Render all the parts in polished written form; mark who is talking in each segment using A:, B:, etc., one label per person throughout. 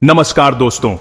A: नमस्कार दोस्तों,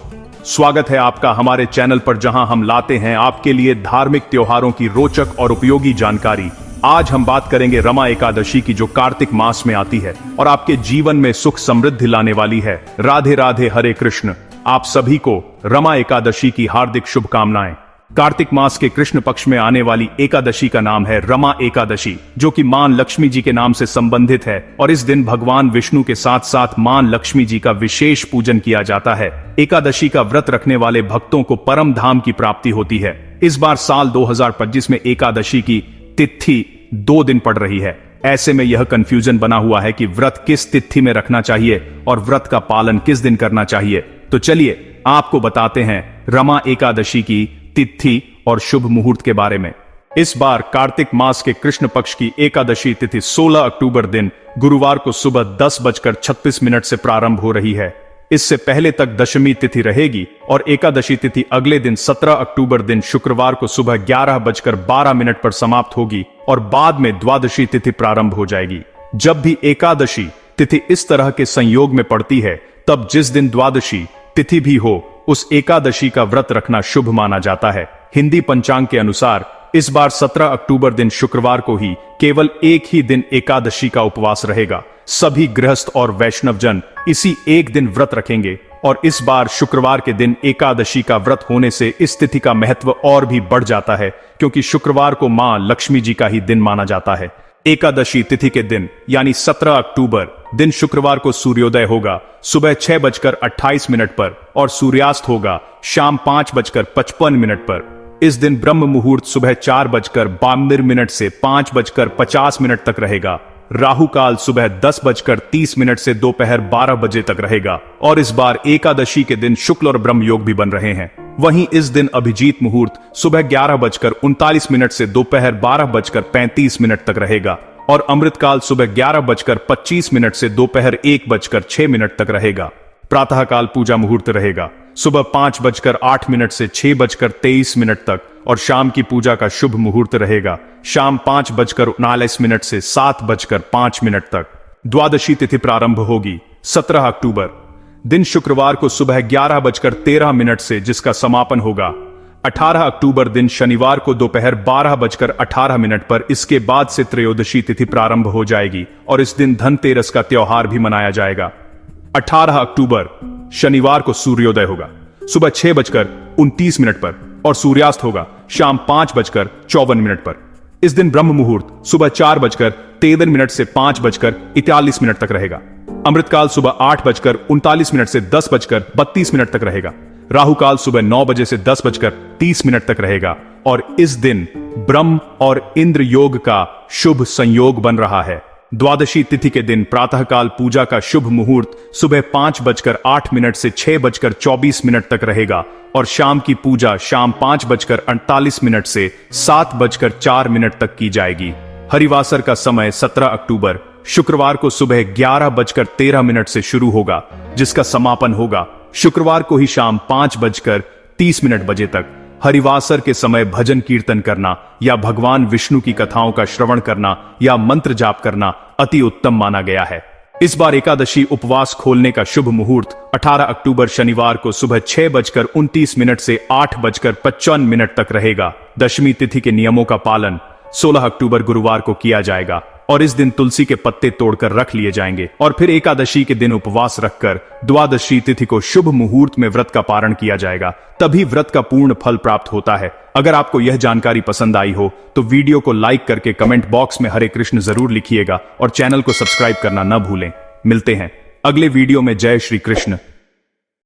A: स्वागत है आपका हमारे चैनल पर जहां हम लाते हैं आपके लिए धार्मिक त्योहारों की रोचक और उपयोगी जानकारी। आज हम बात करेंगे रमा एकादशी की जो कार्तिक मास में आती है और आपके जीवन में सुख समृद्धि लाने वाली है। राधे राधे, हरे कृष्ण। आप सभी को रमा एकादशी की हार्दिक शुभकामनाएं। कार्तिक मास के कृष्ण पक्ष में आने वाली एकादशी का नाम है रमा एकादशी, जो कि मां लक्ष्मी जी के नाम से संबंधित है और इस दिन भगवान विष्णु के साथ साथ मां लक्ष्मी जी का विशेष पूजन किया जाता है। एकादशी का व्रत रखने वाले भक्तों को परम धाम की प्राप्ति होती है। इस बार साल 2025 में एकादशी की तिथि 2 दिन पड़ रही है। ऐसे में यह कंफ्यूजन बना हुआ है कि व्रत किस तिथि में रखना चाहिए और व्रत का पालन किस दिन करना चाहिए। तो चलिए आपको बताते हैं रमा एकादशी की तिथि और शुभ मुहूर्त के बारे में। इस बार कार्तिक मास के कृष्ण पक्ष की एकादशी तिथि 16 अक्टूबर दिन गुरुवार को सुबह 10:36 से प्रारंभ हो रही है। इससे पहले तक दशमी तिथि रहेगी और एकादशी तिथि अगले दिन 17 अक्टूबर दिन शुक्रवार को सुबह 11:12 पर समाप्त होगी और बाद में द्वादशी तिथि प्रारंभ हो जाएगी। जब भी एकादशी तिथि इस तरह के संयोग में पड़ती है, तब जिस दिन द्वादशी तिथि भी हो, उस एकादशी का व्रत रखना शुभ माना जाता है। हिंदी पंचांग के अनुसार इस बार 17 अक्टूबर दिन शुक्रवार को ही केवल एक ही दिन एकादशी का उपवास रहेगा। सभी गृहस्थ और वैष्णव जन इसी एक दिन व्रत रखेंगे और इस बार शुक्रवार के दिन एकादशी का व्रत होने से इस तिथि का महत्व और भी बढ़ जाता है, क्योंकि शुक्रवार को मां लक्ष्मी जी का ही दिन माना जाता है। एकादशी तिथि के दिन यानी 17 अक्टूबर दिन शुक्रवार को सूर्योदय होगा सुबह 6:28 पर और सूर्यास्त होगा शाम 5:55 पर। इस दिन ब्रह्म मुहूर्त सुबह 4:52 से 5:50 तक रहेगा। राहु काल सुबह 10:30 से दोपहर 12 बजे तक रहेगा और इस बार एकादशी के दिन शुक्ल और ब्रह्म योग भी बन रहे हैं। वहीं इस दिन अभिजीत मुहूर्त सुबह 11:39 से दोपहर 12:35 तक रहेगा और अमृतकाल सुबह 11:25 से दोपहर 1:06 तक रहेगा। प्रातःकाल पूजा मुहूर्त रहेगा सुबह 5:08 से 6:23 तक और शाम की पूजा का शुभ मुहूर्त रहेगा शाम 5:39 से 7:05 तक। द्वादशी तिथि प्रारंभ होगी 17 अक्टूबर दिन शुक्रवार को सुबह 11:13 से, जिसका समापन होगा 18 अक्टूबर दिन शनिवार को दोपहर 12:18 पर। इसके बाद से त्रयोदशी तिथि प्रारंभ हो जाएगी और इस दिन धनतेरस का त्योहार भी मनाया जाएगा। 18 अक्टूबर शनिवार को सूर्योदय होगा सुबह 6:29 पर और सूर्यास्त होगा शाम 5:54 पर। इस दिन ब्रह्म मुहूर्त सुबह 4:13 से 5:41 तक रहेगा। अमृतकाल सुबह 8:39 से 10:32 तक रहेगा। राहु काल सुबह 9 बजे से 10:30 तक रहेगा और इस दिन ब्रह्म और इंद्र योग का शुभ संयोग बन रहा है। द्वादशी तिथि के दिन प्रातःकाल पूजा का शुभ मुहूर्त सुबह 5:08 से 6:24 तक रहेगा और शाम की पूजा शाम 5:48 से 7:04 तक की जाएगी। हरिवासर का समय 17 अक्टूबर शुक्रवार को सुबह 11:13 से शुरू होगा, जिसका समापन होगा शुक्रवार को ही शाम 5:30 बजे तक। हरिवासर के समय भजन कीर्तन करना या भगवान विष्णु की कथाओं का श्रवण करना या मंत्र जाप करना अति उत्तम माना गया है। इस बार एकादशी उपवास खोलने का शुभ मुहूर्त 18 अक्टूबर शनिवार को सुबह 6:29 से 8:55 तक रहेगा। दशमी तिथि के नियमों का पालन 16 अक्टूबर गुरुवार को किया जाएगा और इस दिन तुलसी के पत्ते तोड़कर रख लिए जाएंगे और फिर एकादशी के दिन उपवास रखकर द्वादशी तिथि को शुभ मुहूर्त में व्रत का पारण किया जाएगा। तभी व्रत का पूर्ण फल प्राप्त होता है। अगर आपको यह जानकारी पसंद आई हो तो वीडियो को लाइक करके कमेंट बॉक्स में हरे कृष्ण जरूर लिखिएगा और चैनल को सब्सक्राइब करना न भूलें। मिलते हैं अगले वीडियो में। जय श्री कृष्ण।